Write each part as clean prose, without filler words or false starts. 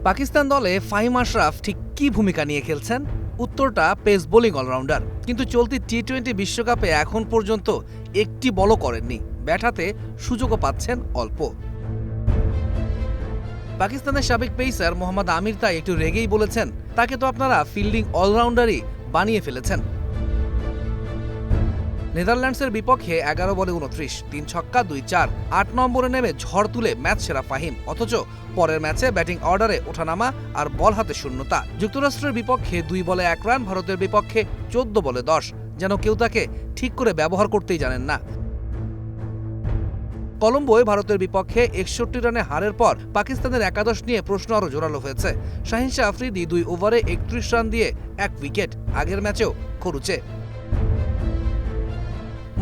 পাকিস্তান দলে ফাহিম আশরাফ ঠিক কী ভূমিকা নিয়ে খেলছেন? উত্তরটা পেস বোলিং অলরাউন্ডার, কিন্তু চলতি টি-20 বিশ্বকাপে এখন পর্যন্ত একটি বলও করেননি। ব্যাট হাতে সুযোগও পাচ্ছেন অল্প। পাকিস্তানের সাবেক পেসার মোহাম্মদ আমির তাই একটু রেগেই বলেছেন, তাকে তো আপনারা ফিল্ডিং অলরাউন্ডারই বানিয়ে ফেলেছেন। নেদারল্যান্ডসের বিপক্ষে 11 বলে 29, 3 ছক্কা 2 4, 8 নম্বরে নেমে ঝড় তুলে ম্যাচ সেরা ফাহিম। অথচ পরের ম্যাচে ব্যাটিং অর্ডারে ওঠানামা আর বল হাতে শূন্যতা। যুক্তরাষ্ট্রের বিপক্ষে 2 বলে 1 রান, ভারতের বিপক্ষে 14 বলে 10, যেন কেউ তাকে ঠিক করে ব্যবহার করতেই জানেন না। কলম্বোয় ভারতের বিপক্ষে 61 রানে হারের পর পাকিস্তানের একাদশ নিয়ে প্রশ্ন আরও জোরালো হয়েছে। শাহিন শাহ আফ্রিদি 2 ওভারে 31 রান দিয়ে 1 উইকেট, আগের ম্যাচেও খরুচে।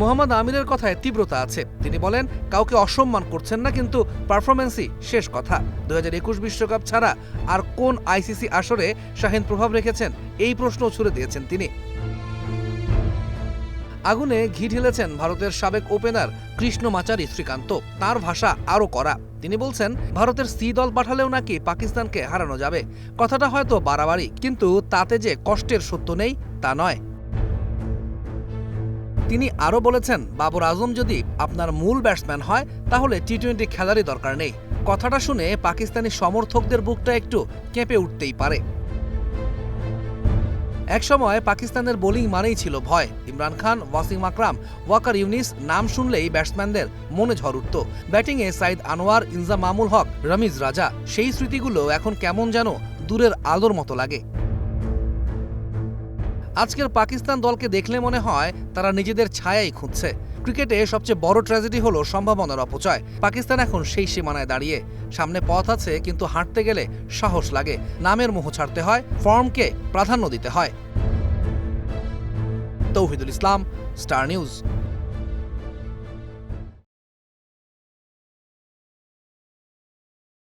মোহাম্মদ আমিরের কথায় তীব্রতা আছে। তিনি বলেন, কাউকে অসম্মান করছেন না, কিন্তু পারফরম্যান্সই শেষ কথা। 2021 বিশ্বকাপ ছাড়া আর কোন আইসিসি আসরে শাহিন প্রভাব রেখেছেন, এই প্রশ্নও ছুড়ে দিয়েছেন তিনি। আগুনে ঘি ঢেলেছেন ভারতের সাবেক ওপেনার কৃষ্ণমাচারী শ্রীকান্ত। তার ভাষা আরও কড়া। তিনি বলছেন, ভারতের সি দল পাঠালেও নাকি পাকিস্তানকে হারানো যাবে। কথাটা হয়তো বাড়াবাড়ি, কিন্তু তাতে যে কষ্টের সত্য নেই তা নয়। তিনি আরও বলেছেন, বাবর আজম যদি আপনার মূল ব্যাটসম্যান হয় তাহলে টি-20 খেলারই দরকার নেই। কথাটা শুনে পাকিস্তানি সমর্থকদের বুকটা একটু কেঁপে উঠতেই পারে। একসময় পাকিস্তানের বোলিং মানেই ছিল ভয়। ইমরান খান, ওয়াসিম আকরাম, ওয়াকার ইউনিস নাম শুনলেই ব্যাটসম্যানদের মনে ঝড় উঠত। ব্যাটিংয়ে সাইদ আনোয়ার, ইনজাম মামুল হক, রমিজ রাজা, সেই স্মৃতিগুলো এখন কেমন যেন দূরের আলোর মতো লাগে। আজকের পাকিস্তান দলকে দেখলে মনে হয় তারা নিজেদের ছায়াই খুঁজছে। ক্রিকেটে সবচেয়ে বড় ট্র্যাজেডি হলো সম্ভাবনার অপচয়। পাকিস্তান এখন সেই সীমানায় দাঁড়িয়ে। সামনে পথ আছে, কিন্তু হাঁটতে গেলে সাহস লাগে। নামের মোহ ছাড়তে হয়, ফর্মকে প্রাধান্য দিতে হয়। তৌহিদুল ইসলাম, স্টার নিউজ।